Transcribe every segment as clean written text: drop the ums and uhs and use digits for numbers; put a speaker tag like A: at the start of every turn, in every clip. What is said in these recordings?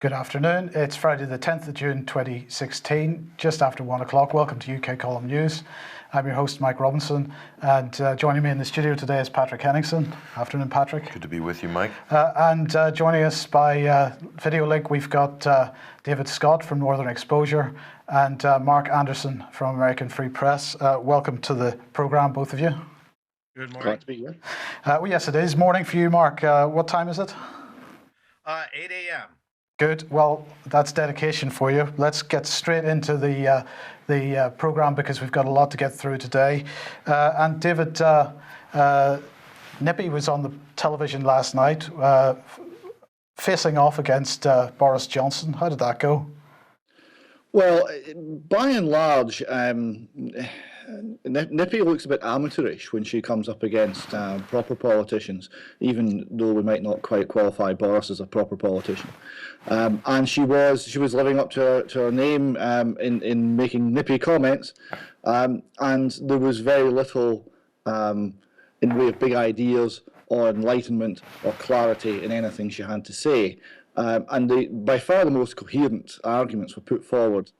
A: Good afternoon. It's Friday the 10th of June 2016, just after 1 o'clock. Welcome to UK Column News. I'm your host, Mike Robinson, and joining me in the studio today is Patrick Henningsen. Afternoon, Patrick.
B: Good to be with you, Mike.
A: And joining us by video link, we've got David Scott from Northern Exposure and Mark Anderson from American Free Press. Welcome to the programme, both of you.
C: Good morning.
D: Glad to be here.
A: Well, yes, it is. Morning for you, Mark. What time is it?
C: 8 a.m.
A: Good. Well, that's dedication for you. Let's get straight into the programme because we've got a lot to get through today. And David, Nippy was on the television last night facing off against Boris Johnson. How did that go?
D: Well, by and large, Nippy looks a bit amateurish when she comes up against proper politicians, even though we might not quite qualify Boris as a proper politician. And she was living up to her name in making nippy comments, and there was very little in way of big ideas or enlightenment or clarity in anything she had to say. And by far the most coherent arguments were put forward,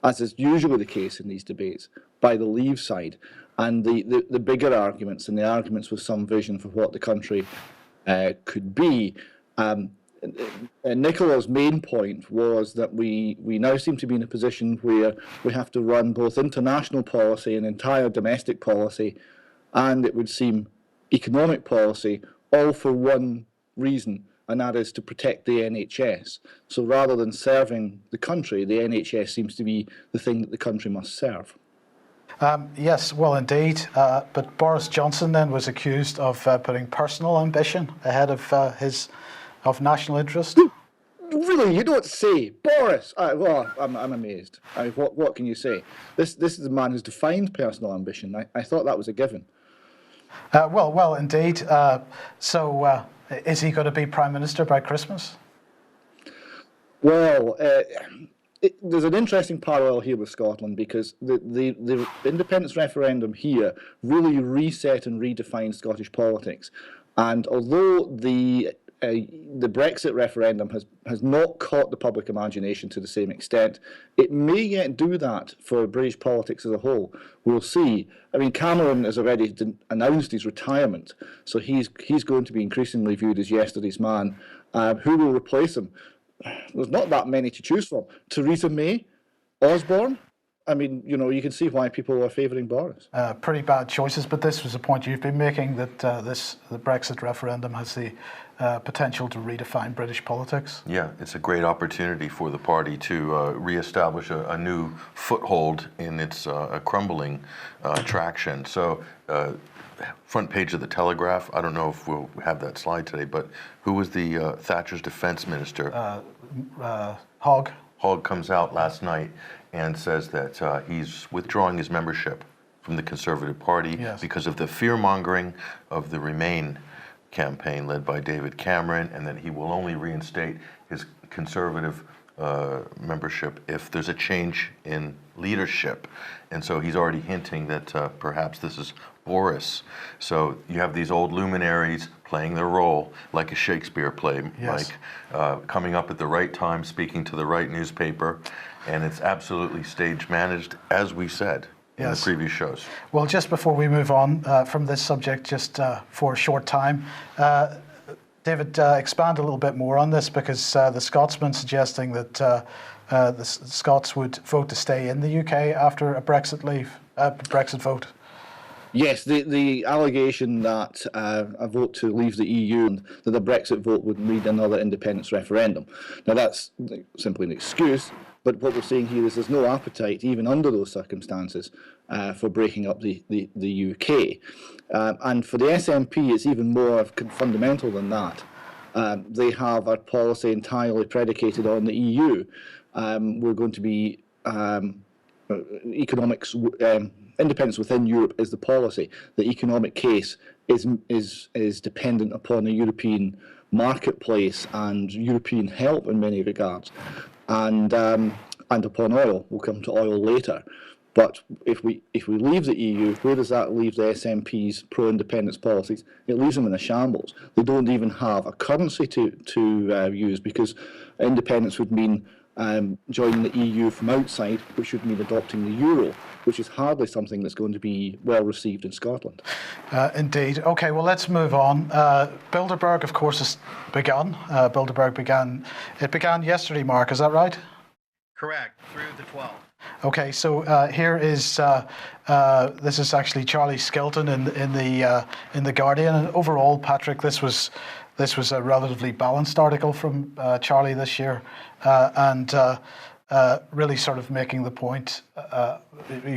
D: as is usually the case in these debates, by the Leave side. And the bigger arguments and the arguments with some vision for what the country could be. Nicola's main point was that we now seem to be in a position where we have to run both international policy and entire domestic policy, and it would seem economic policy, all for one reason, and that is to protect the NHS. So rather than serving the country, the NHS seems to be the thing that the country must serve.
A: Yes, well, indeed. But Boris Johnson then was accused of putting personal ambition ahead of national interest.
D: Really, you don't say, Boris. Well, I'm amazed. What can you say? This is a man who's defined personal ambition. I thought that was a given.
A: Well, indeed. So, is he going to be Prime Minister by Christmas?
D: Well, there's an interesting parallel here with Scotland, because the independence referendum here really reset and redefined Scottish politics. And although the Brexit referendum has not caught the public imagination to the same extent, it may yet do that for British politics as a whole. We'll see. I mean, Cameron has already announced his retirement, so he's going to be increasingly viewed as yesterday's man. Who will replace him? There's not that many to choose from. Theresa May, Osborne. I mean, you can see why people are favouring Boris.
A: Pretty bad choices, but this was a point you've been making, that the Brexit referendum has the potential to redefine British politics.
B: Yeah, it's a great opportunity for the party to reestablish a new foothold in its crumbling traction. So, front page of the Telegraph, I don't know if we'll have that slide today, but who was the Thatcher's defense minister?
A: Hogg.
B: Hogg comes out last night and says that he's withdrawing his membership from the Conservative Party because of the fear-mongering of the Remain campaign led by David Cameron, and that he will only reinstate his Conservative membership if there's a change in leadership. And so he's already hinting that perhaps this is Boris. So you have these old luminaries playing their role like a Shakespeare play, Mike, coming up at the right time, speaking to the right newspaper, and it's absolutely stage managed, as we said in the previous shows.
A: Well, just before we move on from this subject, just for a short time, David, expand a little bit more on this, because the Scotsman suggesting that the Scots would vote to stay in the UK after a Brexit vote.
D: Yes, the allegation that a vote to leave the EU and that a Brexit vote would need another independence referendum. Now, that's simply an excuse, but what we're seeing here is there's no appetite, even under those circumstances, for breaking up the UK. And for the SNP, it's even more fundamental than that. They have a policy entirely predicated on the EU. We're going to be economics. Independence within Europe is the policy. The economic case is dependent upon a European marketplace and European help in many regards, and upon oil. We'll come to oil later. But if we leave the EU, where does that leave the SNP's pro-independence policies? It leaves them in a shambles. They don't even have a currency to use, because independence would mean joining the EU from outside, which would mean adopting the euro, which is hardly something that's going to be well received in Scotland.
A: Indeed. Okay, well, let's move on. Bilderberg, of course, has begun. Bilderberg began yesterday, Mark, is that right?
C: Correct, through the 12th.
A: Okay, so here is this is actually Charlie Skilton in the Guardian. And overall, Patrick, this was a relatively balanced article from Charlie this year, and really sort of making the point,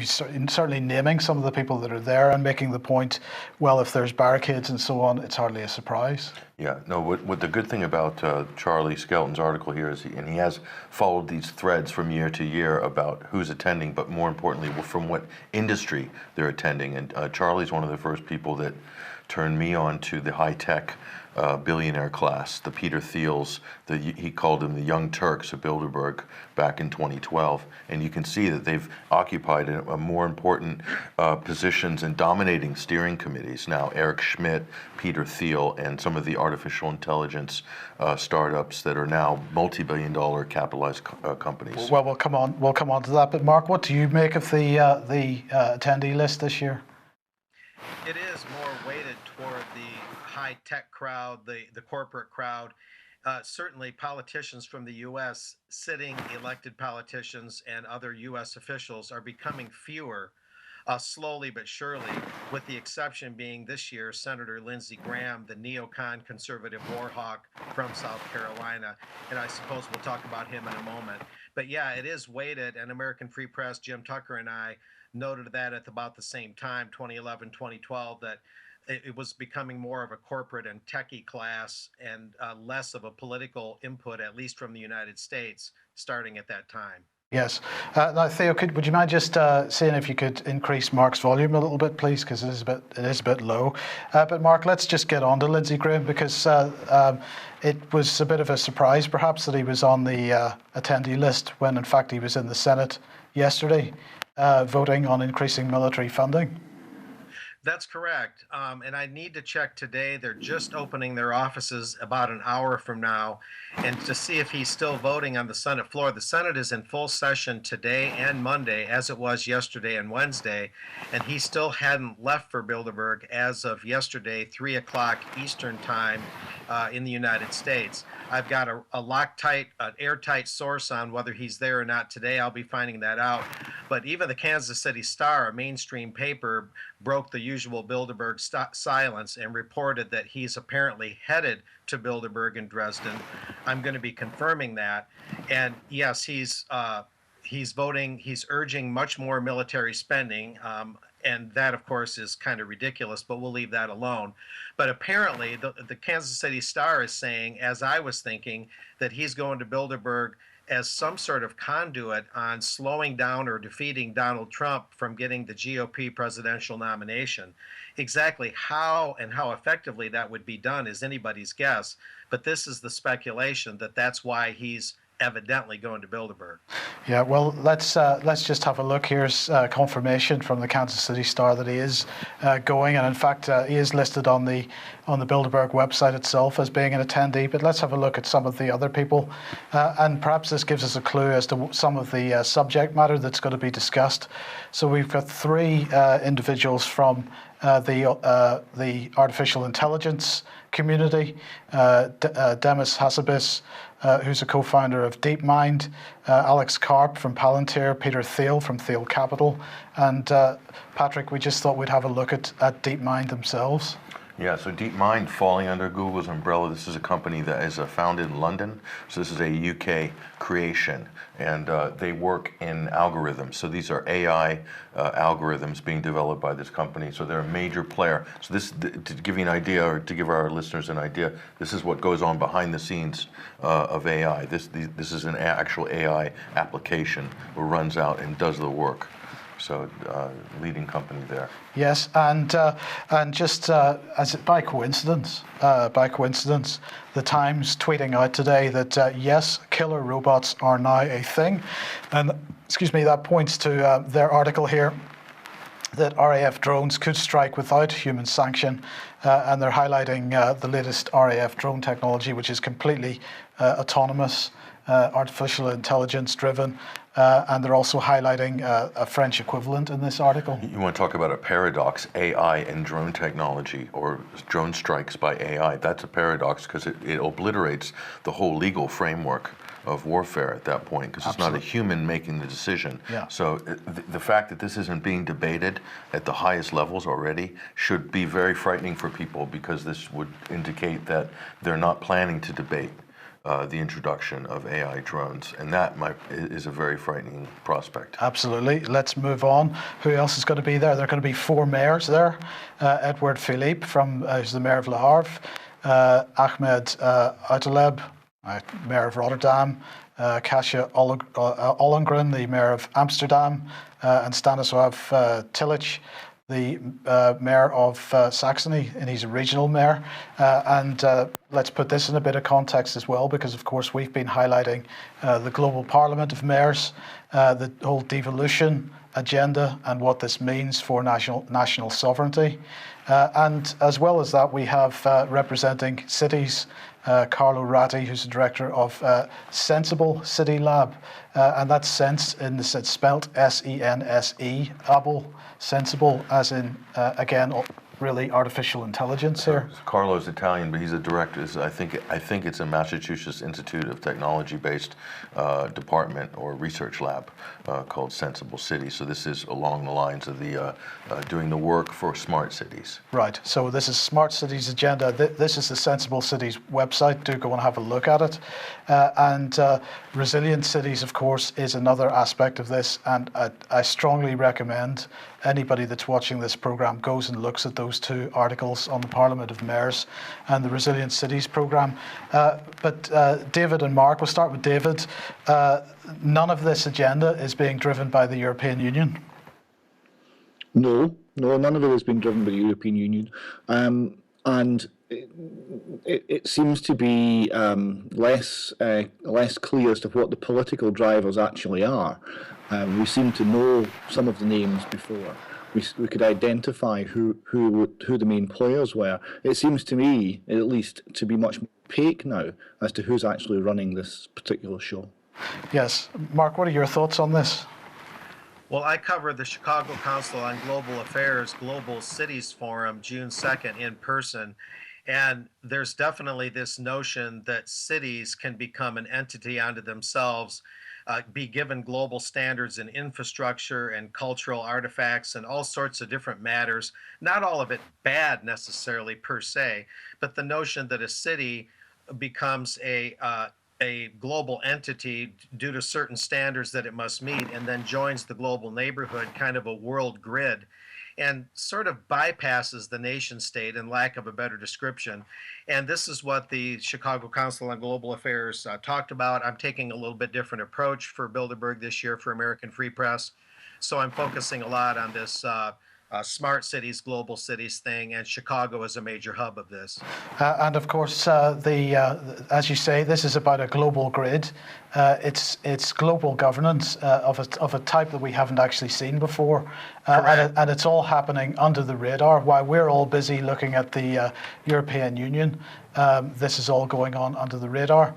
A: certainly naming some of the people that are there and making the point, well, if there's barricades and so on, it's hardly a surprise.
B: Yeah, no, what the good thing about Charlie Skelton's article here is, and he has followed these threads from year to year about who's attending, but more importantly, from what industry they're attending. And Charlie's one of the first people that turned me on to the high-tech billionaire class, the Peter Thiels, he called them the Young Turks of Bilderberg back in 2012. And you can see that they've occupied a more important positions in dominating steering committees. Now, Eric Schmidt, Peter Thiel, and some of the artificial intelligence startups that are now multi-billion-dollar capitalized companies.
A: Well, we'll come on to that. But Mark, what do you make of the attendee list this year?
C: It is more weighted toward the high-tech crowd, the corporate crowd. Certainly politicians from the U.S., sitting elected politicians and other U.S. officials are becoming fewer, slowly but surely, with the exception being this year Senator Lindsey Graham, the neocon conservative war hawk from South Carolina. And I suppose we'll talk about him in a moment. But yeah, it is weighted, and American Free Press, Jim Tucker and I noted that at about the same time, 2011, 2012, that it was becoming more of a corporate and techie class and less of a political input, at least from the United States, starting at that time.
A: Yes. Now, Theo, would you mind just seeing if you could increase Mark's volume a little bit, please, because it is a bit low. But Mark, let's just get on to Lindsey Graham, because it was a bit of a surprise, perhaps, that he was on the attendee list when, in fact, he was in the Senate yesterday, voting on increasing military funding.
C: That's correct. And I need to check today. They're just opening their offices about an hour from now, and to see if he's still voting on the Senate floor. The Senate is in full session today and Monday, as it was yesterday and Wednesday, and he still hadn't left for Bilderberg as of yesterday, 3 o'clock Eastern time in the United States. I've got an airtight source on whether he's there or not today. I'll be finding that out. But even the Kansas City Star, a mainstream paper, broke the usual Bilderberg silence and reported that he's apparently headed to Bilderberg in Dresden. I'm going to be confirming that. And yes, he's voting. He's urging much more military spending. And that, of course, is kind of ridiculous, but we'll leave that alone. But apparently, the Kansas City Star is saying, as I was thinking, that he's going to Bilderberg as some sort of conduit on slowing down or defeating Donald Trump from getting the GOP presidential nomination. Exactly how and how effectively that would be done is anybody's guess, but this is the speculation that that's why he's evidently going to Bilderberg.
A: Yeah, well, let's just have a look. Here's confirmation from the Kansas City Star that he is going, and in fact, he is listed on the Bilderberg website itself as being an attendee. But let's have a look at some of the other people, and perhaps this gives us a clue as to some of the subject matter that's going to be discussed. So we've got 3 individuals from the artificial intelligence community, Demis Hassabis, who's a co-founder of DeepMind, Alex Karp from Palantir, Peter Thiel from Thiel Capital, and Patrick, we just thought we'd have a look at DeepMind themselves.
B: Yeah, so DeepMind falling under Google's umbrella. This is a company that is founded in London. So this is a UK creation, and they work in algorithms. So these are AI algorithms being developed by this company. So they're a major player. So this, to give you an idea, or to give our listeners an idea, this is what goes on behind the scenes of AI. This is an actual AI application that runs out and does the work. so leading company there.
A: Yes, and just by coincidence, the Times tweeting out today that yes, killer robots are now a thing, and that points to their article here that RAF drones could strike without human sanction, and they're highlighting the latest RAF drone technology, which is completely autonomous, artificial intelligence driven, and they're also highlighting a French equivalent in this article.
B: You want to talk about a paradox, AI and drone technology, or drone strikes by AI. That's a paradox because it obliterates the whole legal framework of warfare at that point, because it's not a human making the decision.
A: Yeah.
B: So the fact that this isn't being debated at the highest levels already should be very frightening for people, because this would indicate that they're not planning to debate the introduction of AI drones, and that is a very frightening prospect.
A: Absolutely. Let's move on. Who else is going to be there? There are going to be 4 mayors there. Edouard Philippe, who's the mayor of Le Havre, Ahmed Outaleb, mayor of Rotterdam, Kasia Ollongren, the mayor of Amsterdam, and Stanislav Tilic, the mayor of Saxony, and he's a regional mayor. And let's put this in a bit of context as well, because of course we've been highlighting the global parliament of mayors, the whole devolution agenda and what this means for national sovereignty. And as well as that, we have representing cities, Carlo Ratti, who's the director of Sensible City Lab, and that's sense it's spelt S-E-N-S-E, able, sensible, as in again really artificial intelligence here.
B: Carlo's Italian, but he's a director. I think it's a Massachusetts Institute of Technology-based department or research lab called Sensible City. So this is along the lines of the doing the work for smart cities.
A: Right. So this is Smart Cities Agenda. This is the Sensible Cities website. Do go and have a look at it. And resilient cities, of course, is another aspect of this. And I strongly recommend anybody that's watching this program goes and looks at those 2 articles on the Parliament of Mayors and the Resilient Cities program. But David and Mark, we'll start with David. None of this agenda is being driven by the European Union.
D: No, none of it is being driven by the European Union. And it seems to be less clear as to what the political drivers actually are. We seem to know some of the names before. We could identify who the main players were. It seems to me, at least, to be much more opaque now as to who's actually running this particular show.
A: Yes. Mark, what are your thoughts on this?
C: Well, I covered the Chicago Council on Global Affairs Global Cities Forum June 2nd in person. And there's definitely this notion that cities can become an entity unto themselves, be given global standards in infrastructure and cultural artifacts and all sorts of different matters. Not all of it bad necessarily per se, but the notion that a city becomes a global entity due to certain standards that it must meet, and then joins the global neighborhood, kind of a world grid, and sort of bypasses the nation state, in lack of a better description. And this is what the Chicago Council on Global Affairs talked about. I'm taking a little bit different approach for Bilderberg this year for American Free Press. So I'm focusing a lot on this smart cities, global cities thing, and Chicago is a major hub of this.
A: And of course, as you say, this is about a global grid. It's global governance of a type that we haven't actually seen before, and it's all happening under the radar. While we're all busy looking at the European Union, this is all going on under the radar.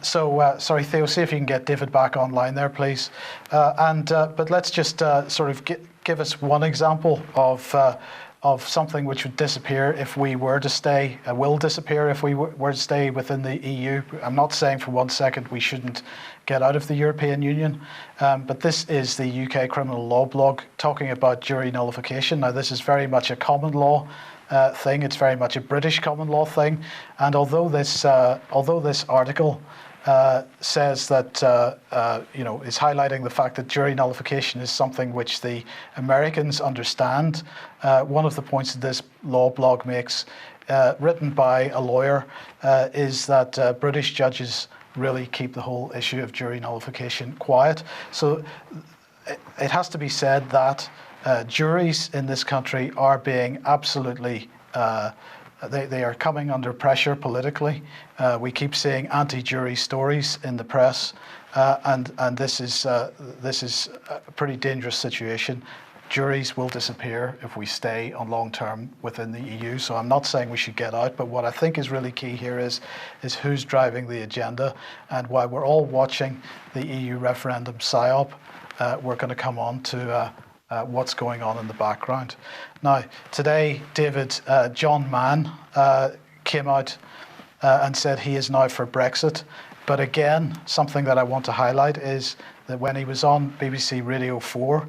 A: Sorry, Theo, see if you can get David back online there, please. But let's just sort of give us one example of something which would disappear if we were to stay, will disappear if we were to stay within the EU. I'm not saying for 1 second we shouldn't get out of the European Union, but this is the UK criminal law blog talking about jury nullification. Now, this is very much a common law thing. It's very much a British common law thing. And although this article says that, is highlighting the fact that jury nullification is something which the Americans understand. One of the points that this law blog makes, written by a lawyer, is that British judges really keep the whole issue of jury nullification quiet. So it has to be said that juries in this country are being absolutely, they are coming under pressure politically. We keep seeing anti-jury stories in the press, and this is a pretty dangerous situation. Juries will disappear if we stay on long term within the EU. So I'm not saying we should get out, but what I think is really key here is who's driving the agenda. And while we're all watching the EU referendum PSYOP, we're going to come on to what's going on in the background. Now, today, David, John Mann came out and said he is now for Brexit. But again, something that I want to highlight is that when he was on BBC Radio 4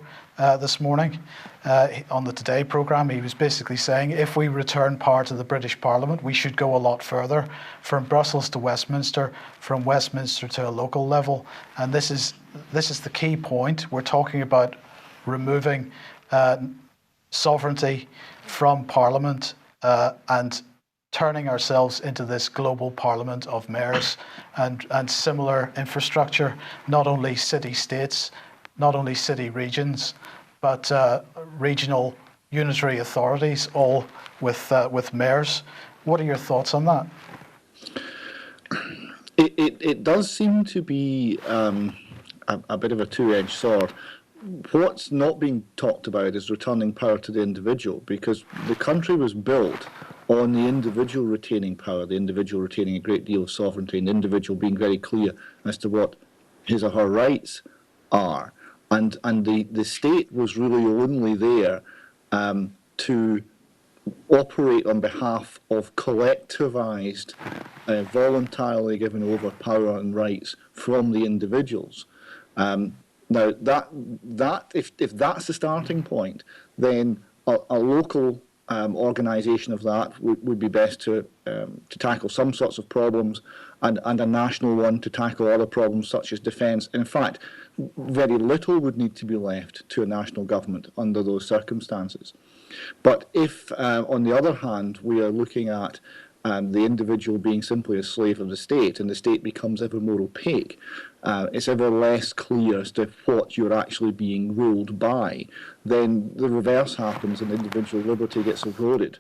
A: this morning on the Today programme, he was basically saying if we return power to the British Parliament, we should go a lot further, from Brussels to Westminster, from Westminster to a local level. And this is the key point. We're talking about removing sovereignty from Parliament and turning ourselves into this global parliament of mayors and similar infrastructure, not only city-states, not only city regions, but regional unitary authorities, all with mayors. What are your thoughts on that?
D: It does seem to be a bit of a two-edged sword. What's not being talked about is returning power to the individual, because the country was built on the individual retaining power, the individual retaining a great deal of sovereignty, and the individual being very clear as to what his or her rights are. And the state was really only there to operate on behalf of collectivised, voluntarily given over power and rights from the individuals. Now, if that's the starting point, then a local organisation of that would be best to tackle some sorts of problems, and a national one to tackle other problems such as defence. In fact, very little would need to be left to a national government under those circumstances. But if, on the other hand, we are looking at the individual being simply a slave of the state, and the state becomes ever more opaque, it's ever less clear as to what you're actually being ruled by, then the reverse happens and individual liberty gets eroded.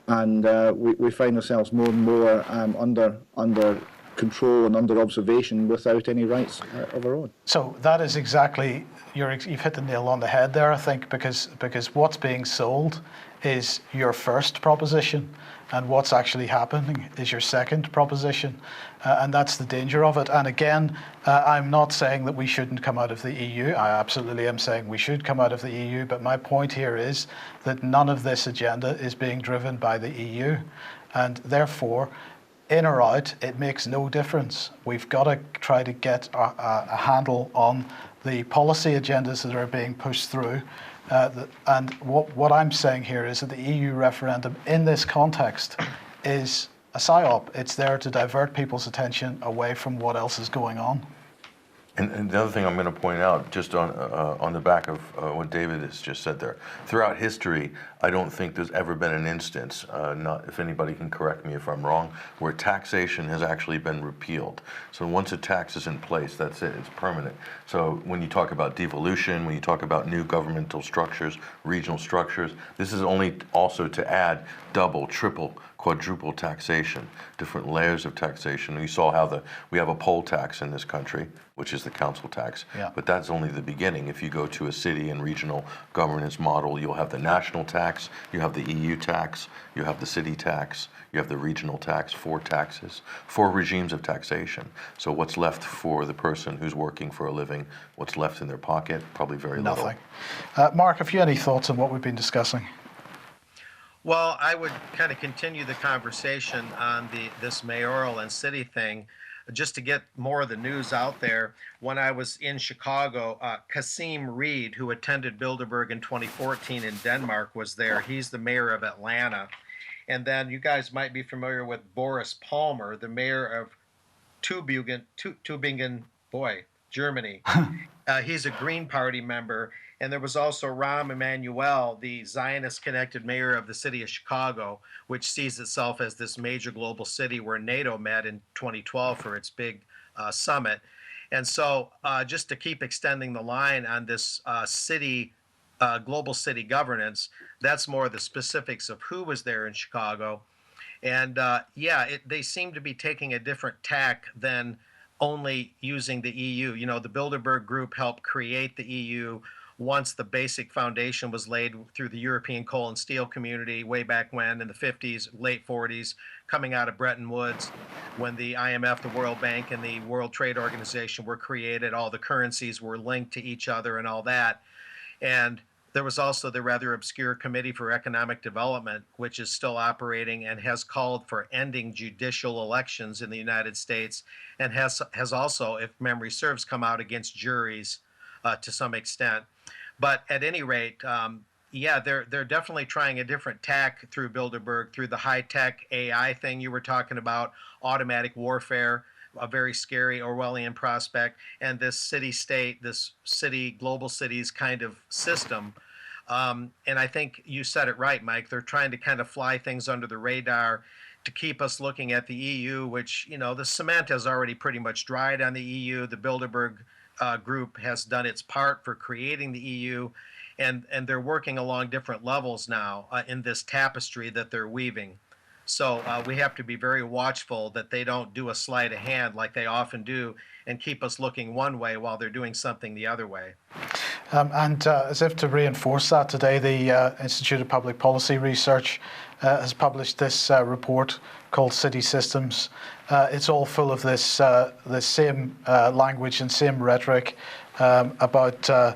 D: And we find ourselves more and more under control and under observation without any rights of our own.
A: So that is exactly, you've hit the nail on the head there, I think, because what's being sold is your first proposition, and what's actually happening is your second proposition, and that's the danger of it. And again, I'm not saying that we shouldn't come out of the EU. I absolutely am saying we should come out of the EU, but my point here is that none of this agenda is being driven by the EU, and therefore, in or out, it makes no difference. We've got to try to get a handle on the policy agendas that are being pushed through. And what I'm saying here is that the EU referendum in this context is a PSYOP. It's there to divert people's attention away from what else is going on.
B: And the other thing I'm going to point out, just on the back of what David has just said there, throughout history, I don't think there's ever been an instance, not if anybody can correct me if I'm wrong, where taxation has actually been repealed. So once a tax is in place, that's it, it's permanent. So when you talk about devolution, when you talk about new governmental structures, regional structures, this is only also to add double, triple, quadruple taxation, different layers of taxation. You saw how we have a poll tax in this country, which is the council tax, but that's only the beginning. If you go to a city and regional governance model, you'll have the national tax, you have the EU tax, you have the city tax, you have the regional tax, 4 taxes, 4 regimes of taxation. So what's left for the person who's working for a living, what's left in their pocket? Probably very little.
A: Nothing. Mark, have you any thoughts on what we've been discussing?
C: Well, I would kind of continue the conversation on this mayoral and city thing, just to get more of the news out there. When I was in Chicago, Kasim Reed, who attended Bilderberg in 2014 in Denmark, was there. He's the mayor of Atlanta. And then you guys might be familiar with Boris Palmer, the mayor of Tübingen, Germany. He's a Green Party member. And there was also Rahm Emanuel, the Zionist-connected mayor of the city of Chicago, which sees itself as this major global city where NATO met in 2012 for its big summit. And so, just to keep extending the line on this global city governance, that's more the specifics of who was there in Chicago. And yeah, they seem to be taking a different tack than only using the EU. You know, the Bilderberg Group helped create the EU once the basic foundation was laid through the European coal and steel community way back when in the 50s, late 40s, coming out of Bretton Woods, when the IMF, the World Bank, and the World Trade Organization were created. All the currencies were linked to each other and all that. And there was also the rather obscure Committee for Economic Development, which is still operating and has called for ending judicial elections in the United States, and has also, if memory serves, come out against juries to some extent. But at any rate, yeah, they're definitely trying a different tack through Bilderberg, through the high-tech AI thing you were talking about, automatic warfare, a very scary Orwellian prospect, and this city-state, this city, global cities kind of system. And I think you said it right, Mike. They're trying to kind of fly things under the radar to keep us looking at the EU, which, you know, the cement has already pretty much dried on the EU. The Bilderberg group has done its part for creating the EU, and they're working along different levels now in this tapestry that they're weaving. So we have to be very watchful that they don't do a sleight of hand like they often do and keep us looking one way while they're doing something the other way.
A: And as if to reinforce that, today the Institute of Public Policy Research has published this report called City Systems. It's all full of this same language and same rhetoric about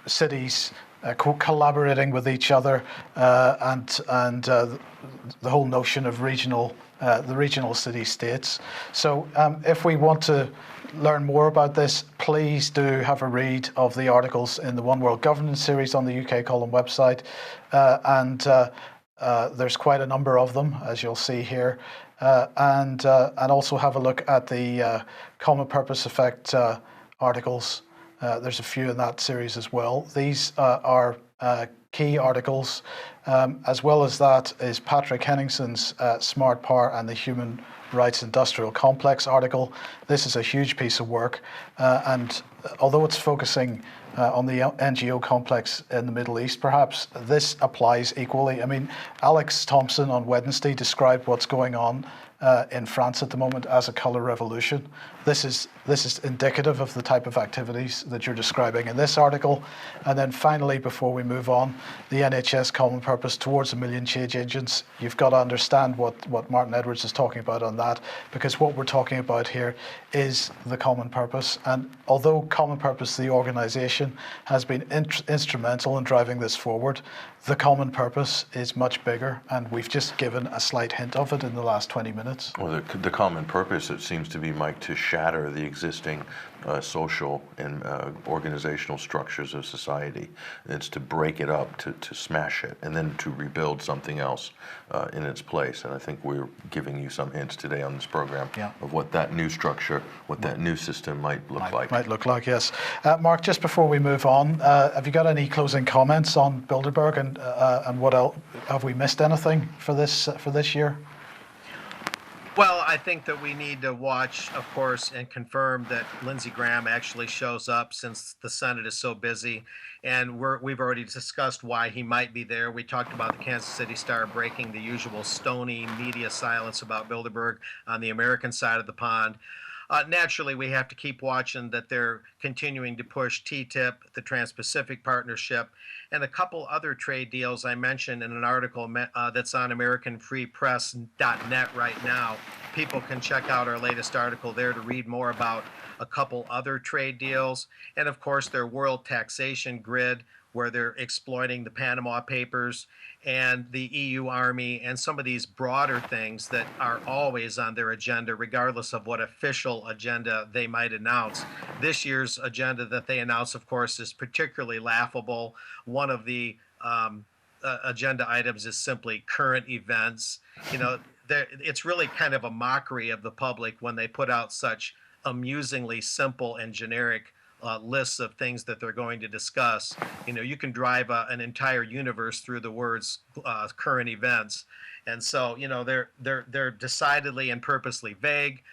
A: cities collaborating with each other and the whole notion of the regional city-states. So if we want to learn more about this, please do have a read of the articles in the One World Governance series on the UK Column website. And there's quite a number of them, as you'll see here. And also have a look at the Common Purpose Effect articles. There's a few in that series as well. These are key articles. As well as that is Patrick Henningsen's Smart Power and the Human Rights Industrial Complex article. This is a huge piece of work. And although it's focusing on the NGO complex in the Middle East, perhaps, this applies equally. I mean, Alex Thompson on Wednesday described what's going on in France at the moment as a colour revolution. This is indicative of the type of activities that you're describing in this article. And then finally, before we move on, the NHS Common Purpose towards 1 million change agents. You've got to understand what Martin Edwards is talking about on that, because what we're talking about here is the common purpose. And although Common Purpose, the organisation, has been instrumental in driving this forward, the common purpose is much bigger, and we've just given a slight hint of it in the last 20 minutes.
B: Well, the common purpose, it seems to be, Mike, to shatter the existing social and organizational structures of society. It's to break it up, to smash it, and then to rebuild something else in its place. And I think we're giving you some hints today on this program of what that new structure, what that new system might look like.
A: Might look like, yes. Mark, just before we move on, have you got any closing comments on Bilderberg and what else? Have we missed anything for this year?
C: Well, I think that we need to watch, of course, and confirm that Lindsey Graham actually shows up, since the Senate is so busy. And we've already discussed why he might be there. We talked about the Kansas City Star breaking the usual stony media silence about Bilderberg on the American side of the pond. Naturally, we have to keep watching that they're continuing to push TTIP, the Trans-Pacific Partnership, and a couple other trade deals I mentioned in an article that's on AmericanFreePress.net right now. People can check out our latest article there to read more about a couple other trade deals. And of course, their world taxation grid, where they're exploiting the Panama Papers and the EU Army and some of these broader things that are always on their agenda, regardless of what official agenda they might announce. This year's agenda that they announce, of course, is particularly laughable. One of the agenda items is simply current events. You know, it's really kind of a mockery of the public when they put out such amusingly simple and generic lists of things that they're going to discuss. You know, you can drive an entire universe through the words current events, and so, you know, they're decidedly and purposely vague.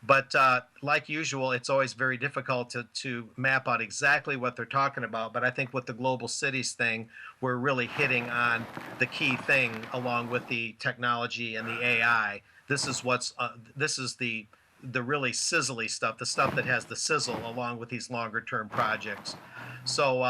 C: But like usual, it's always very difficult to map out exactly what they're talking about. But I think with the global cities thing, we're really hitting on the key thing along with the technology and the AI. This is the really sizzly stuff, the stuff that has the sizzle along with these longer term projects. So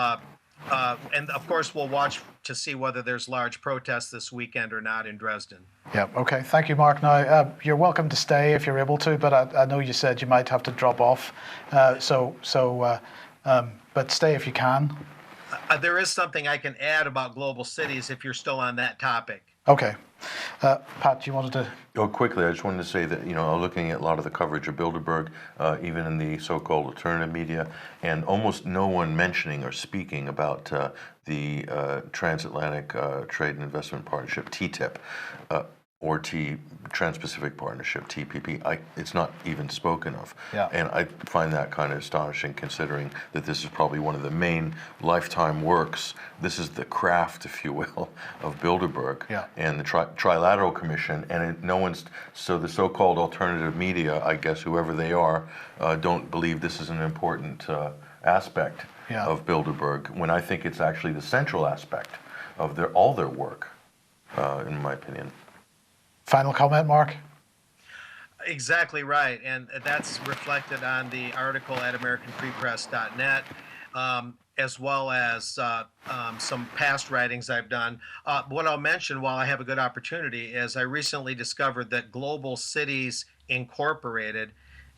C: and of course, we'll watch to see whether there's large protests this weekend or not in Dresden.
A: Yeah, okay. Thank you, Mark. Now, you're welcome to stay if you're able to, but I know you said you might have to drop off. But stay if you can.
C: There is something I can add about global cities if you're still on that topic.
A: Okay. Pat, you wanted to...
B: Oh, quickly, I just wanted to say that, looking at a lot of the coverage of Bilderberg, even in the so-called alternative media, and almost no one mentioning or speaking about the Transatlantic Trade and Investment Partnership, TTIP, or Trans-Pacific Partnership, TPP. It's not even spoken of.
A: Yeah.
B: And I find that kind of astonishing, considering that this is probably one of the main lifetime works. This is the craft, if you will, of Bilderberg.
A: Yeah.
B: And the Trilateral Commission, and so the so-called alternative media, I guess, whoever they are, don't believe this is an important aspect of Bilderberg, when I think it's actually the central aspect of all their work, in my opinion.
A: Final comment, Mark?
C: Exactly right, and that's reflected on the article at AmericanFreePress.net, as well as some past writings I've done. What I'll mention while I have a good opportunity is I recently discovered that Global Cities Incorporated,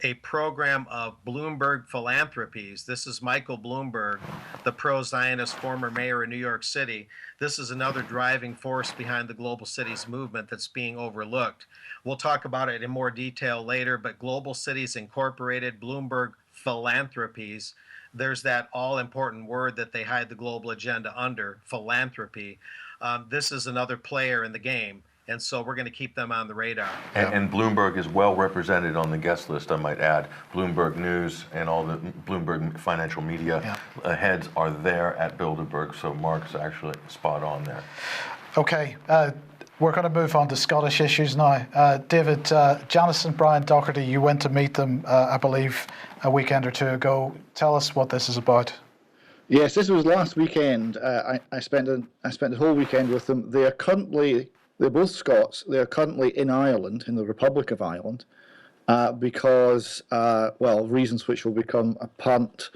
C: a program of Bloomberg Philanthropies. This is Michael Bloomberg, the pro-Zionist former mayor of New York City. This is another driving force behind the Global Cities movement that's being overlooked. We'll talk about it in more detail later, but Global Cities Incorporated, Bloomberg Philanthropies, there's that all-important word that they hide the global agenda under, philanthropy. This is another player in the game. And so we're going to keep them on the radar.
B: And Bloomberg is well represented on the guest list, I might add. Bloomberg News and all the Bloomberg financial media heads are there at Bilderberg, so Mark's actually spot on there.
A: Okay, we're going to move on to Scottish issues now. David, Janice and Brian Doherty, you went to meet them, I believe, a weekend or two ago. Tell us what this is about.
D: Yes, this was last weekend. I spent the whole weekend with them. They're both Scots. They're currently in Ireland, in the Republic of Ireland, because, reasons which will become apparent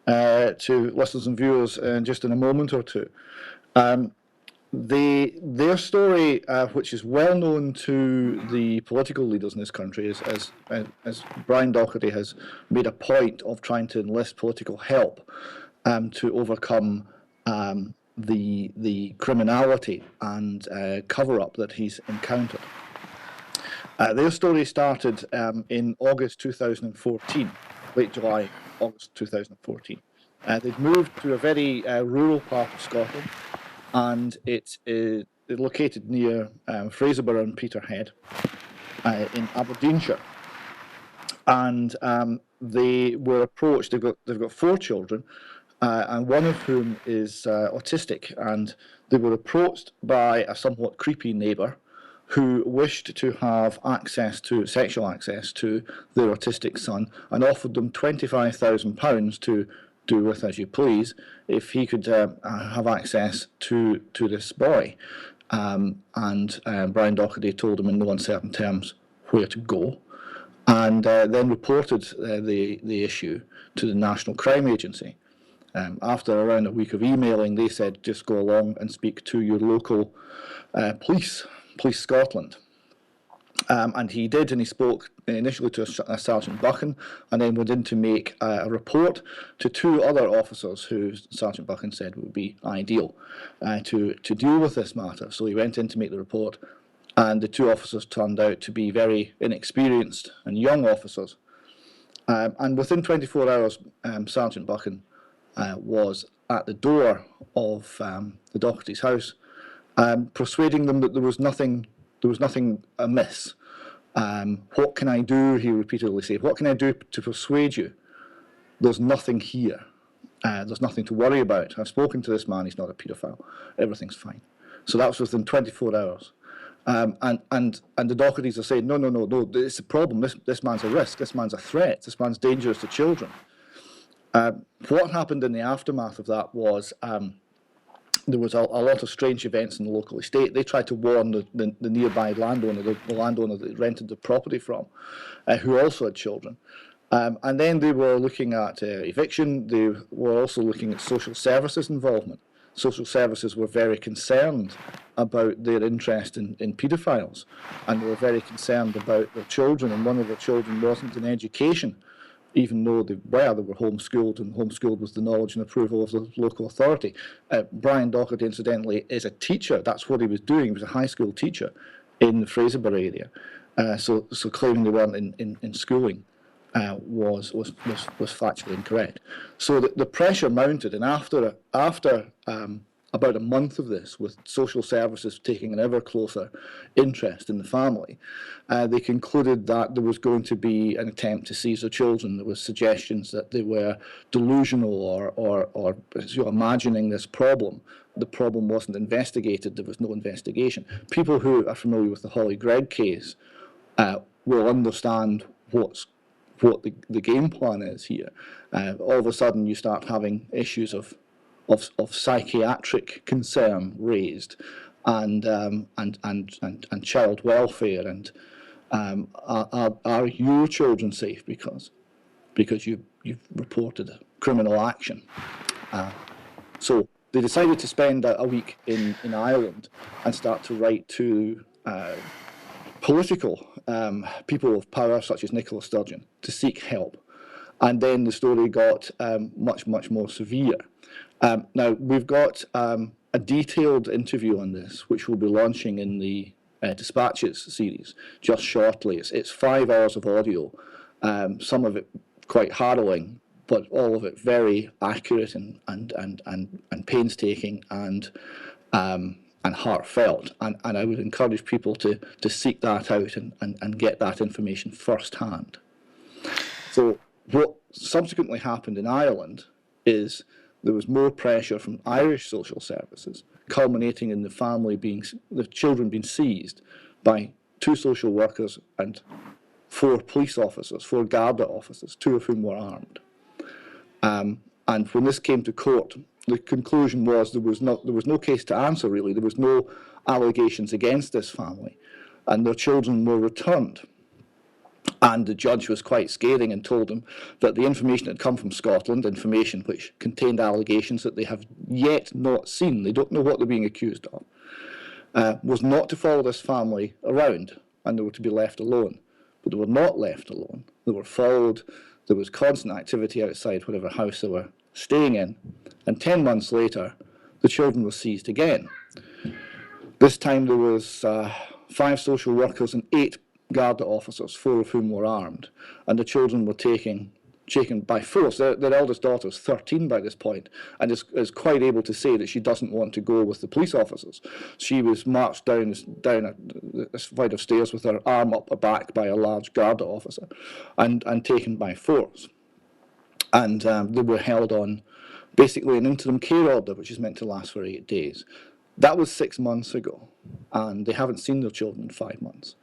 D: to listeners and viewers just in a moment or two. Their story, which is well known to the political leaders in this country, as Brian Doherty has made a point of trying to enlist political help to overcome the criminality and cover-up that he's encountered. Their story started in August 2014, late July, August 2014. They'd moved to a very rural part of Scotland, and it's located near Fraserburgh and Peterhead in Aberdeenshire. And they were approached. They've got 4 children. And one of whom is autistic, and they were approached by a somewhat creepy neighbour who wished to have sexual access to their autistic son, and offered them £25,000 to do with as you please if he could have access to this boy. And Brian Doherty told him in no uncertain terms where to go, and then reported the issue to the National Crime Agency. After around a week of emailing, they said, just go along and speak to your local Police Scotland. And he did, and he spoke initially to a Sergeant Buchan, and then went in to make a report to 2 other officers who Sergeant Buchan said would be ideal to deal with this matter. So he went in to make the report, and the 2 officers turned out to be very inexperienced and young officers. And within 24 hours, Sergeant Buchan was at the door of the Doherty's house, persuading them that there was nothing amiss. What can I do? He repeatedly said. What can I do to persuade you? There's nothing here. There's nothing to worry about. I've spoken to this man. He's not a paedophile. Everything's fine. So that was within 24 hours. And the Dohertys are saying, no, it's a problem. This man's a risk. This man's a threat. This man's dangerous to children. What happened in the aftermath of that was there was a lot of strange events in the local estate. They tried to warn the nearby landowner, the landowner that rented the property from, who also had children. And then they were looking at eviction. They were also looking at social services involvement. Social services were very concerned about their interest in paedophiles, and they were very concerned about their children, and one of their children wasn't in education, even though they were homeschooled, and homeschooled with the knowledge and approval of the local authority. Brian Doherty, incidentally, is a teacher. That's what he was doing. He was a high school teacher in the Fraserburgh area. So claiming they weren't in schooling was factually incorrect. So the pressure mounted, and after about a month of this, with social services taking an ever closer interest in the family, they concluded that there was going to be an attempt to seize the children. There was suggestions that they were delusional or imagining this problem. The problem wasn't investigated. There was no investigation. People who are familiar with the Holly Gregg case will understand what the game plan is here. All of a sudden, you start having issues of psychiatric concern raised, and child welfare, and are your children safe because you've reported criminal action? So they decided to spend a week in Ireland and start to write to political people of power, such as Nicola Sturgeon, to seek help. And then the story got much more severe. Now, we've got a detailed interview on this, which we'll be launching in the Dispatches series just shortly. It's 5 hours of audio, some of it quite harrowing, but all of it very accurate and painstaking and heartfelt. And I would encourage people to seek that out and get that information firsthand. So what subsequently happened in Ireland is there was more pressure from Irish social services, culminating in the children being seized by 2 social workers and 4 police officers, 4 Garda officers, 2 of whom were armed. And when this came to court, the conclusion was there was no case to answer, really. There was no allegations against this family, and their children were returned. And the judge was quite scathing and told them that the information had come from Scotland, information which contained allegations that they have yet not seen, they don't know what they're being accused of, was not to follow this family around, and they were to be left alone. But they were not left alone. They were followed. There was constant activity outside whatever house they were staying in, and 10 months later, the children were seized again. This time there was 5 social workers and 8 Garda officers, 4 of whom were armed, and the children were taken by force. Their eldest daughter is 13 by this point, and is quite able to say that she doesn't want to go with the police officers. She was marched down a flight of stairs with her arm up her back by a large Garda officer, and taken by force. And they were held on basically an interim care order, which is meant to last for 8 days. That was 6 months ago, and they haven't seen their children in 5 months.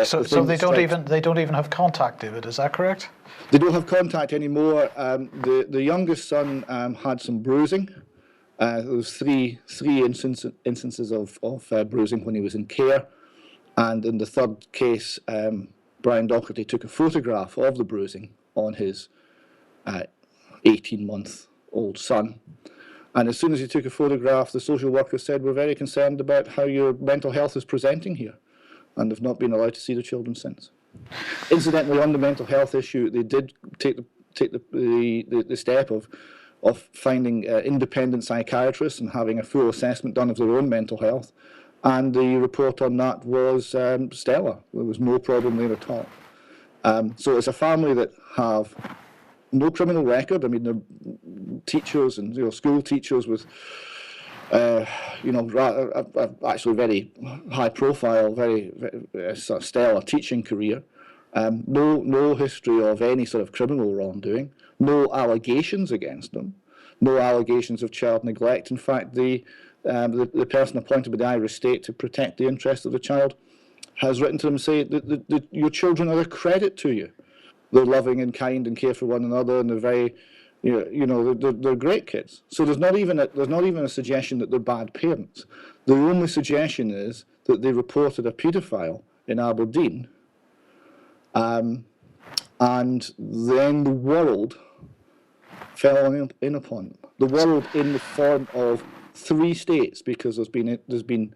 A: So they don't even have contact, David. Is that correct?
D: They don't have contact anymore. The youngest son had some bruising. There was three instances of bruising when he was in care, and in the third case, Brian Doherty took a photograph of the bruising on his 18-month-old son. And as soon as he took a photograph, the social worker said, "We're very concerned about how your mental health is presenting here," and have not been allowed to see the children since. Incidentally, on the mental health issue, they did take the step of finding independent psychiatrists and having a full assessment done of their own mental health. And the report on that was stellar. There was no problem there at all. So it's a family that have no criminal record. I mean, they're teachers and school teachers with actually very high profile, very sort of stellar teaching career. No history of any sort of criminal wrongdoing. No allegations against them. No allegations of child neglect. In fact, the the person appointed by the Irish state to protect the interests of the child, has written to them saying that your children are a credit to you. They're loving and kind and care for one another, and they're very, they're great kids. So there's not even a suggestion that they're bad parents. The only suggestion is that they reported a paedophile in Aberdeen, and then the world fell in upon them. The world in the form of 3 states, because there's been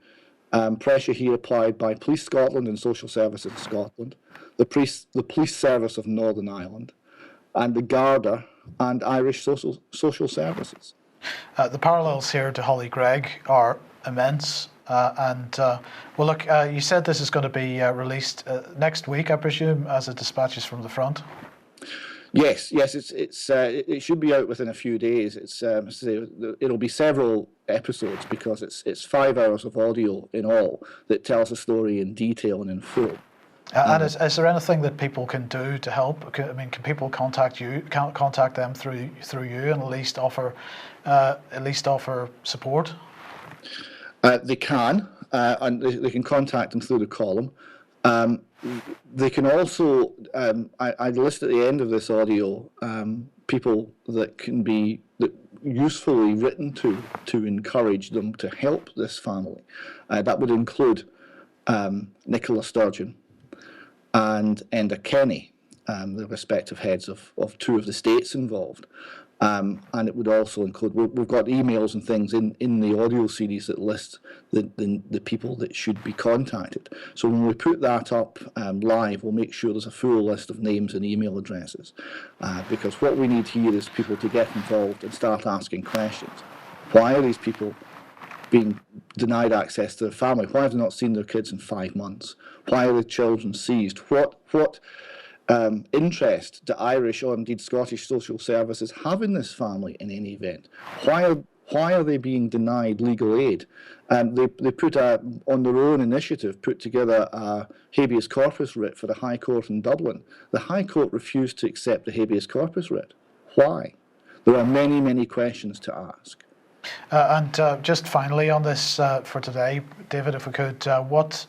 D: pressure here applied by Police Scotland and Social Services Scotland, the Police Service of Northern Ireland, and the Garda and Irish Social Services.
A: The parallels here to Holly Gregg are immense. Look, you said this is going to be released next week, I presume, as it dispatches from the front.
D: Yes, it should be out within a few days. It'll be several episodes because it's 5 hours of audio in all that tells the story in detail and in full.
A: And is there anything that people can do to help? Can people contact you? Contact them through you, and at least offer support?
D: They can, and they can contact them through the column. They can also, I list at the end of this audio people that can be usefully written to encourage them to help this family. That would include Nicola Sturgeon and Enda Kenny, the respective heads of 2 of the states involved. And it would also include, we've got emails and things in the audio series that list the people that should be contacted. So when we put that up live, we'll make sure there's a full list of names and email addresses. Because what we need here is people to get involved and start asking questions. Why are these people being denied access to their family? Why have they not seen their kids in 5 months? Why are the children seized? What interest do Irish or indeed Scottish social services have in this family in any event? Why are they being denied legal aid? They put on their own initiative, put together a habeas corpus writ for the High Court in Dublin. The High Court refused to accept the habeas corpus writ. Why? There are many, many questions to ask.
A: Just finally on this for today, David, if we could, what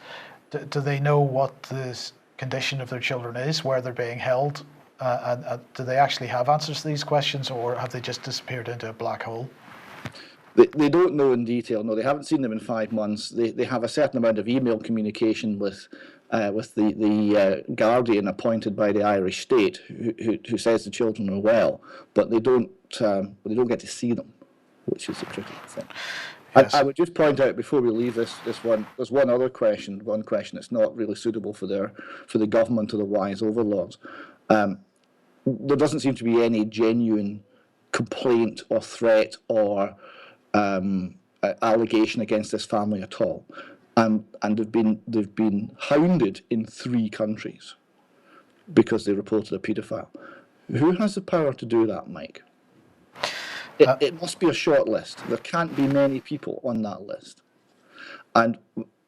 A: do they know what this condition of their children is, where they're being held, and do they actually have answers to these questions, or have they just disappeared into a black hole?
D: They don't know in detail. No, they haven't seen them in 5 months. They have a certain amount of email communication with the guardian appointed by the Irish state, who says the children are well, but they don't get to see them, which is a critical thing. Yes. I would just point out before we leave this one, there's one question that's not really suitable for the government or the wise overlords. There doesn't seem to be any genuine complaint or threat or allegation against this family at all, and they've been hounded in 3 countries because they reported a paedophile. Who has the power to do that, Mike? It must be a short list. There can't be many people on that list. And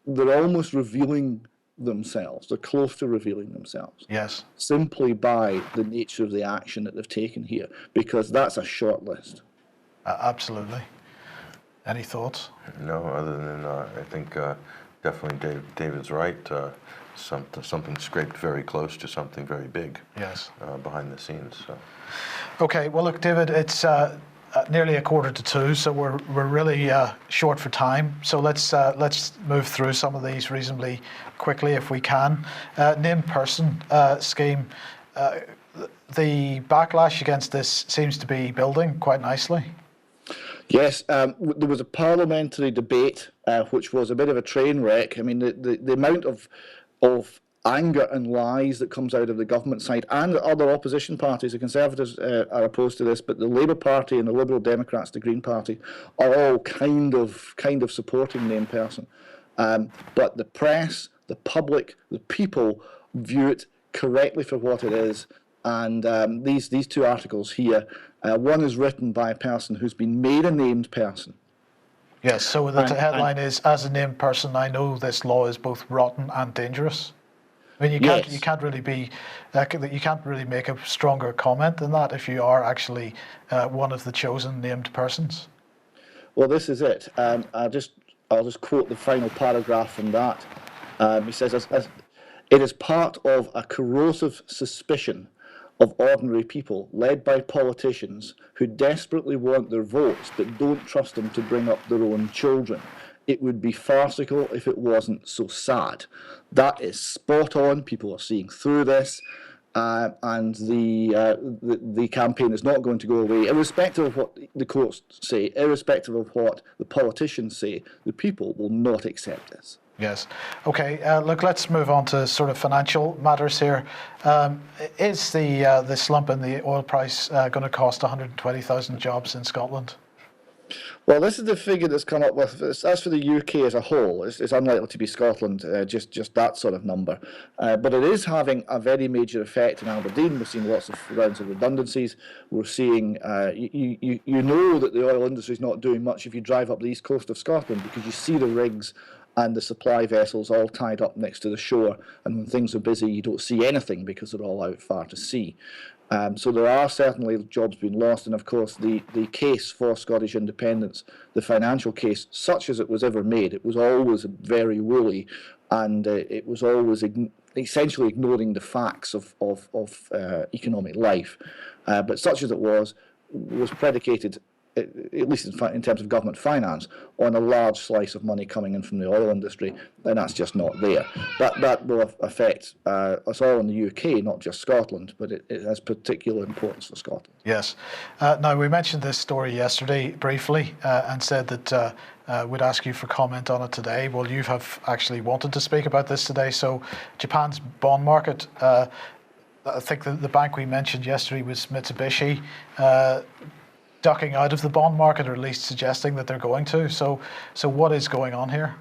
D: they're almost revealing themselves. They're close to revealing themselves.
A: Yes. Simply
D: by the nature of the action that they've taken here, because that's a short list.
A: Absolutely. Any thoughts?
B: No, other than I think definitely David's right. Something scraped very close to something very big.
A: Yes.
B: Behind the scenes. So.
A: Okay. Well, look, David, it's nearly 1:45, so we're really short for time. So let's move through some of these reasonably quickly if we can. Named person scheme. The backlash against this seems to be building quite nicely.
D: Yes, there was a parliamentary debate which was a bit of a train wreck. I mean, the amount of anger and lies that comes out of the government side and the other opposition parties. The Conservatives are opposed to this, but the Labour Party and the Liberal Democrats, the Green Party, are all kind of supporting named person. But the press, the public, the people view it correctly for what it is. And these 2 articles here, one is written by a person who's been made a named person.
A: Yes, so the headline is, as a named person, I know this law is both rotten and dangerous. I mean, you can't really make a stronger comment than that if you are actually one of the chosen named persons.
D: Well, this is it. I'll just quote the final paragraph from that. He says, it is part of a corrosive suspicion of ordinary people led by politicians who desperately want their votes but don't trust them to bring up their own children. It would be farcical if it wasn't so sad. That is spot on. People are seeing through this. And the campaign is not going to go away, irrespective of what the courts say, irrespective of what the politicians say. The people will not accept this.
A: Yes. Okay. Look, let's move on to sort of financial matters here. Is the slump in the oil price going to cost 120,000 jobs in Scotland?
D: Well, this is the figure that's come up with. As for the UK as a whole, it's unlikely to be Scotland, just that sort of number. But it is having a very major effect in Aberdeen. We're seeing lots of rounds of redundancies. We're seeing, you know that the oil industry is not doing much if you drive up the east coast of Scotland, because you see the rigs and the supply vessels all tied up next to the shore. And when things are busy, you don't see anything because they're all out far to sea. So there are certainly jobs being lost, and of course the case for Scottish independence, the financial case, such as it was ever made, it was always very woolly, and it was always essentially ignoring the facts of economic life. But such as it was predicated, at least in terms of government finance, on a large slice of money coming in from the oil industry, and that's just not there. That will affect us all in the UK, not just Scotland, but it has particular importance for Scotland.
A: Yes. Now, we mentioned this story yesterday briefly and said that we'd ask you for comment on it today. Well, you have actually wanted to speak about this today. So Japan's bond market, I think the bank we mentioned yesterday was Mitsubishi, ducking out of the bond market, or at least suggesting that they're going to. So what is going on here?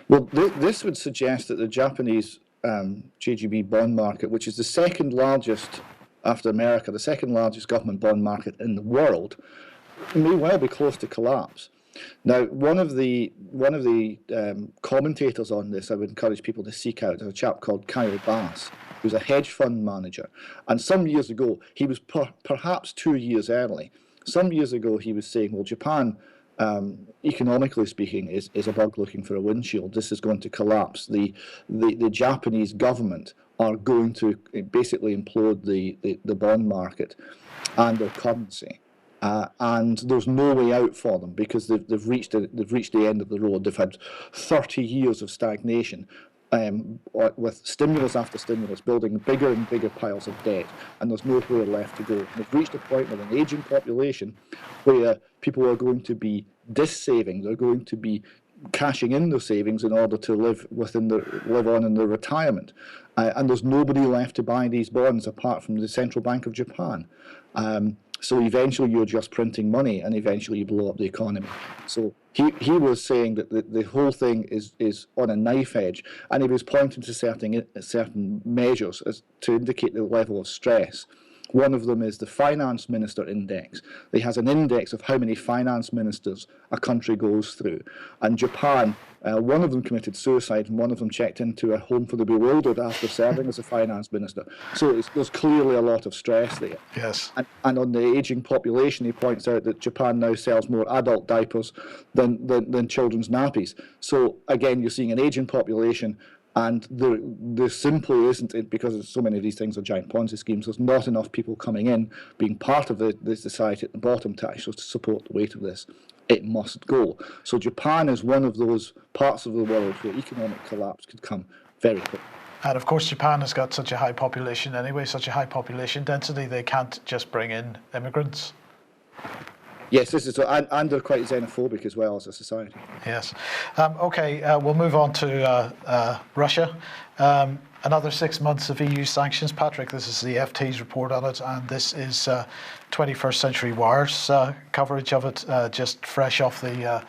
D: Well, this would suggest that the Japanese JGB bond market, which is the second largest after America, the second largest government bond market in the world, may well be close to collapse. Now, one of the commentators on this, I would encourage people to seek out, is a chap called Kyle Bass, who's a hedge fund manager. And some years ago, he was perhaps 2 years early. Some years ago, he was saying, well, Japan, economically speaking, is a bug looking for a windshield. This is going to collapse. The Japanese government are going to basically implode the bond market and their currency. And there's no way out for them, because they've reached the end of the road. They've had 30 years of stagnation. With stimulus after stimulus, building bigger and bigger piles of debt, and there's nowhere left to go. And they've reached a point with an aging population where people are going to be dissaving. They're going to be cashing in their savings in order to live on in their retirement. And there's nobody left to buy these bonds apart from the Central Bank of Japan. So eventually you're just printing money, and eventually you blow up the economy. So he was saying that the whole thing is on a knife edge, and he was pointing to certain measures to indicate the level of stress. One of them is the Finance Minister Index. It has an index of how many finance ministers a country goes through. And Japan, one of them committed suicide, and one of them checked into a home for the bewildered after serving as a finance minister. So there's clearly a lot of stress there.
A: Yes.
D: And on the aging population, he points out that Japan now sells more adult diapers than children's nappies. So again, you're seeing an aging population, and there simply isn't, because so many of these things are giant Ponzi schemes, there's not enough people coming in, being part of the society at the bottom to actually support the weight of this. It must go. So Japan is one of those parts of the world where economic collapse could come very quickly.
A: And of course, Japan has got such a high population anyway, such a high population density, they can't just bring in immigrants.
D: Yes, this is, and they're quite xenophobic as well as a society.
A: Yes. Okay, we'll move on to Russia. Another 6 months of EU sanctions. Patrick, this is the FT's report on it, and this is 21st Century Wire's coverage of it, just fresh off the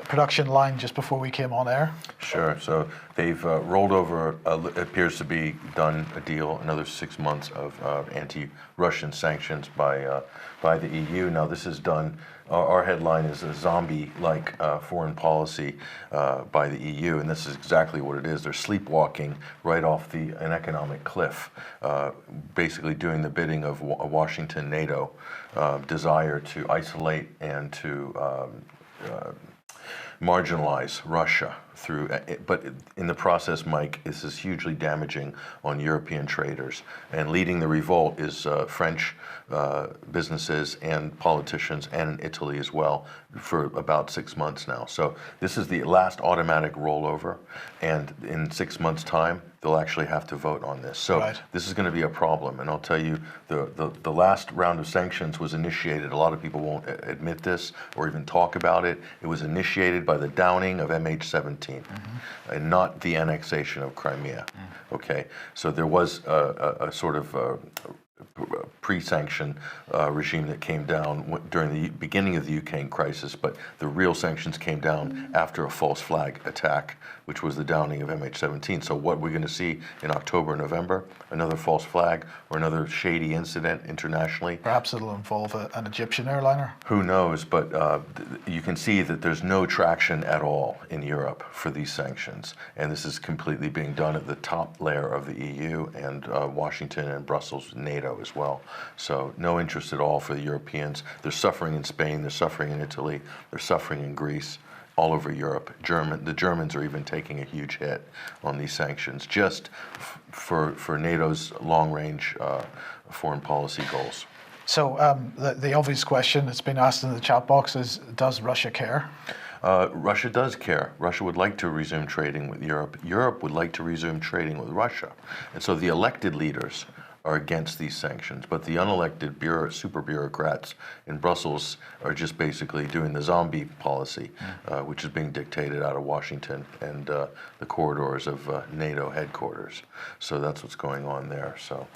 A: production line just before we came on air.
B: Sure. So they've rolled over, it appears to be done a deal, another 6 months of anti-Russian sanctions by the EU. Now this is done, our headline is a zombie-like foreign policy by the EU, and this is exactly what it is. They're sleepwalking right off an economic cliff, basically doing the bidding of Washington, NATO, desire to isolate and to marginalize Russia through, but in the process, Mike, this is hugely damaging on European traders. And leading the revolt is French businesses and politicians, and in Italy as well, for about 6 months now. So this is the last automatic rollover, and in 6 months' time, they'll actually have to vote on this. So this is going to be a problem. And I'll tell you, the last round of sanctions was initiated. A lot of people won't admit this or even talk about it. It was initiated by the downing of MH17 and not the annexation of Crimea. Okay, so there was a sort of pre-sanction regime that came down during the beginning of the Ukraine crisis, but the real sanctions came down after a false flag attack, which was the downing of MH17. So what we're going to see in October, November, another false flag or another shady incident internationally.
A: Perhaps it'll involve an Egyptian airliner.
B: Who knows, but you can see that there's no traction at all in Europe for these sanctions. And this is completely being done at the top layer of the EU and Washington and Brussels, NATO as well. So no interest at all for the Europeans. They're suffering in Spain, they're suffering in Italy, they're suffering in Greece, all over Europe. The Germans are even taking a huge hit on these sanctions just for NATO's long-range foreign policy goals. So
A: the obvious question that's been asked in the chat box is, does Russia care?
B: Russia does care. Russia would like to resume trading with Europe. Europe would like to resume trading with Russia. And so the elected leaders are against these sanctions, but the unelected super bureaucrats in Brussels are just basically doing the zombie policy, which is being dictated out of Washington and the corridors of NATO headquarters. So that's what's going on there. So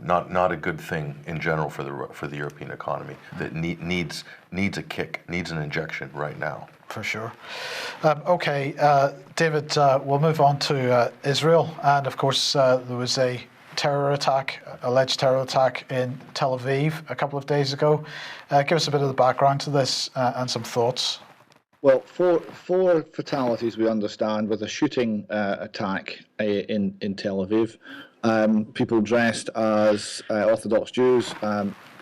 B: not a good thing in general for the European economy that needs a kick, needs an injection right now.
A: For sure. Okay, David, we'll move on to Israel. And of course, there was a alleged terror attack in Tel Aviv a couple of days ago. Give us a bit of the background to this and some thoughts.
D: Well, four fatalities we understand with a shooting attack in Tel Aviv. People dressed as Orthodox Jews.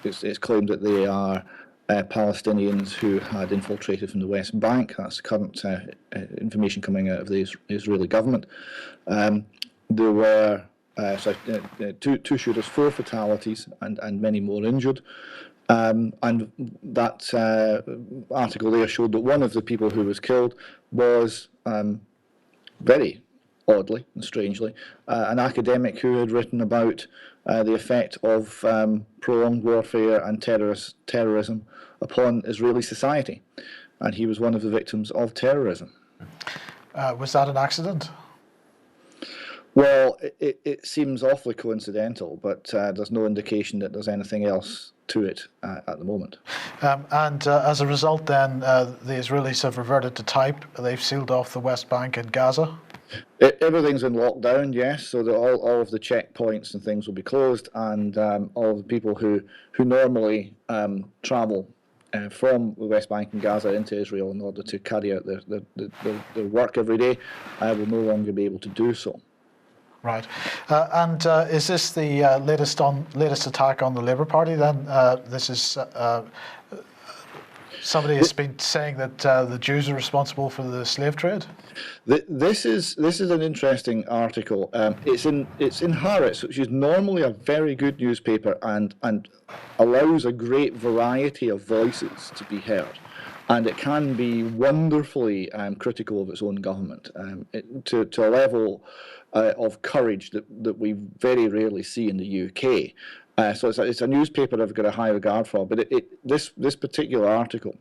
D: It's claimed that they are Palestinians who had infiltrated from the West Bank. That's the current information coming out of the Israeli government. There were two shooters, 4 fatalities, and many more injured. And that article there showed that one of the people who was killed was, very oddly and strangely, an academic who had written about the effect of prolonged warfare and terrorism upon Israeli society. And he was one of the victims of terrorism.
A: Was that an accident?
D: Well, it seems awfully coincidental, but there's no indication that there's anything else to it at the moment.
A: And as a result then, the Israelis have reverted to type. They've sealed off the West Bank and Gaza.
D: Everything's in lockdown, yes, so that all of the checkpoints and things will be closed, and all of the people who normally travel from the West Bank and Gaza into Israel in order to carry out their work every day will no longer be able to do so.
A: Right. And is this the latest attack on the Labour Party then? This is somebody has been saying that the Jews are responsible for the slave trade?
D: This is an interesting article. It's in Haaretz, which is normally a very good newspaper and allows a great variety of voices to be heard. And it can be wonderfully critical of its own government to a level of courage that we very rarely see in the UK. So it's a newspaper I've got a high regard for. But this particular article,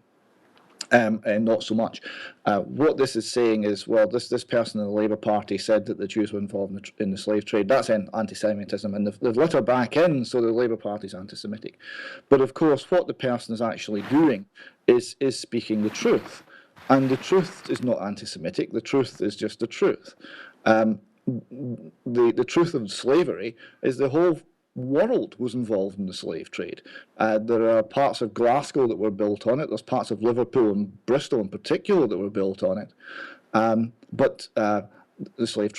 D: and not so much. What this is saying is, well, this person in the Labour Party said that the Jews were involved in the slave trade. That's anti-Semitism, and they've let her back in, so the Labour Party's anti-Semitic. But of course, what the person is actually doing is speaking the truth, and the truth is not anti-Semitic. The truth is just the truth. The truth of slavery is the whole world was involved in the slave trade. There are parts of Glasgow that were built on it. There's parts of Liverpool and Bristol in particular that were built on it. But the slave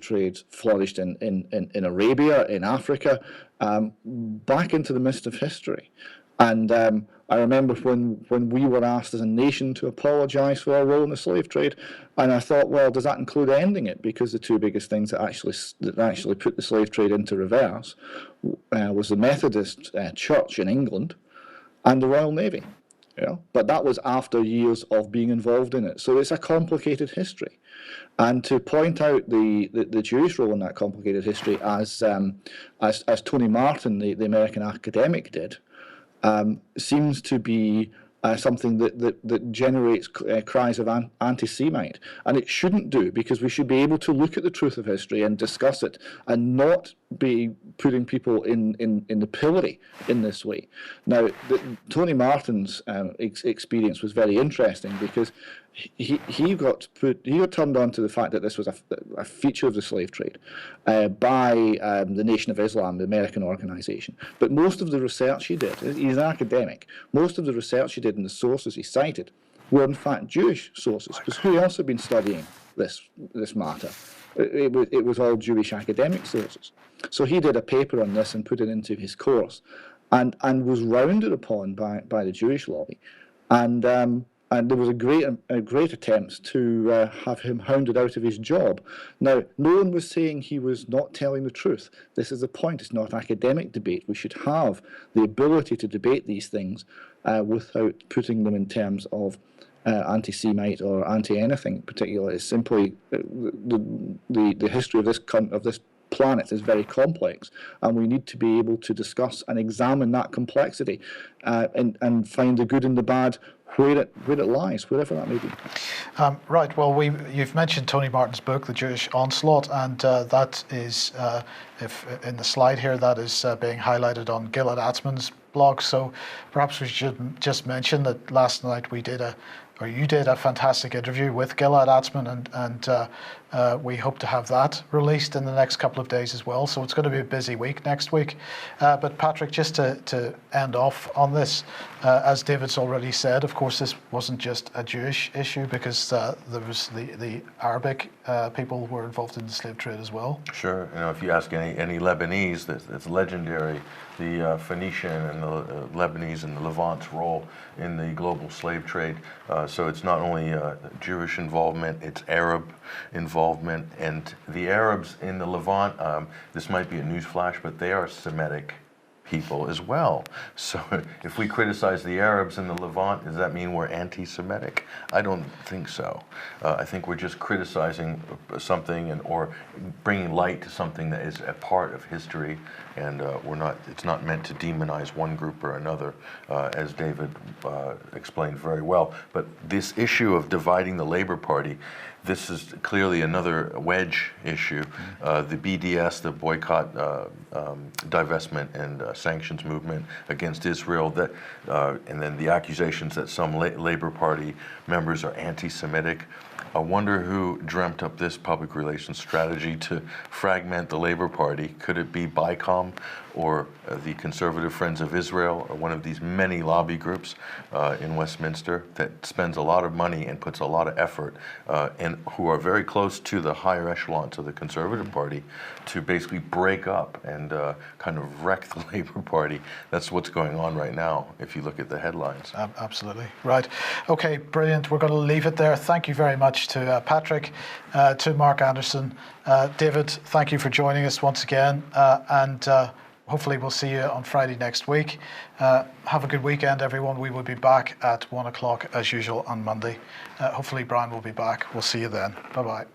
D: trade flourished in Arabia, in Africa, back into the mist of history. And I remember when we were asked as a nation to apologise for our role in the slave trade, and I thought, well, does that include ending it? Because the two biggest things that actually put the slave trade into reverse was the Methodist Church in England and the Royal Navy. But that was after years of being involved in it. So it's a complicated history. And to point out the Jewish role in that complicated history, as Tony Martin, the American academic, did, seems to be something that generates cries of anti-Semite. And it shouldn't do, because we should be able to look at the truth of history and discuss it and not be putting people in the pillory in this way. Now, Tony Martin's experience was very interesting, because he got turned on to the fact that this was a feature of the slave trade by the Nation of Islam, the American organization. But most of the research he did, he's an academic, most of the research he did and the sources he cited were in fact Jewish sources, because who else had been studying this matter? It was all Jewish academic sources. So he did a paper on this and put it into his course, and was rounded upon by the Jewish lobby, and there was a great attempt to have him hounded out of his job. Now, no one was saying he was not telling the truth. This is the point. It's not academic debate. We should have the ability to debate these things without putting them in terms of anti-Semite or anti-anything particular. It's simply the history of this planet is very complex, and we need to be able to discuss and examine that complexity and find the good and the bad where it lies, wherever that may be.
A: Right. Well, you've mentioned Tony Martin's book, The Jewish Onslaught, and that is, if in the slide here, that is being highlighted on Gilad Atzmon's blog. So perhaps we should just mention that last night you did a fantastic interview with Gilad Atzmon, and we hope to have that released in the next couple of days as well. So it's going to be a busy week next week. But Patrick, just to end off on this, as David's already said, of course, this wasn't just a Jewish issue, because there was the Arabic people were involved in the slave trade as well.
B: Sure. If you ask any Lebanese, it's legendary, the Phoenician and the Lebanese and the Levant's role in the global slave trade. So it's not only Jewish involvement, it's Arab involvement. And the Arabs in the Levant, this might be a newsflash, but they are Semitic people as well. So if we criticize the Arabs in the Levant, does that mean we're anti-Semitic? I don't think so. I think we're just criticizing something or bringing light to something that is a part of history, and it's not meant to demonize one group or another, as David explained very well. But this issue of dividing the Labour Party, this is clearly another wedge issue. The BDS, the boycott, divestment, and sanctions movement against Israel, and then the accusations that some Labour Party members are anti-Semitic. I wonder who dreamt up this public relations strategy to fragment the Labour Party. Could it be BICOM or the Conservative Friends of Israel, or one of these many lobby groups in Westminster that spends a lot of money and puts a lot of effort and who are very close to the higher echelons of the Conservative Party to basically break up and kind of wreck the Labour Party? That's what's going on right now, if you look at the headlines.
A: Absolutely. Right. Okay, brilliant. We're going to leave it there. Thank you very much to Patrick, to Mark Anderson. David, thank you for joining us once again, and hopefully we'll see you on Friday next week. Have a good weekend, everyone. We will be back at 1 o'clock as usual on Monday. Hopefully Brian will be back. We'll see you then. Bye-bye.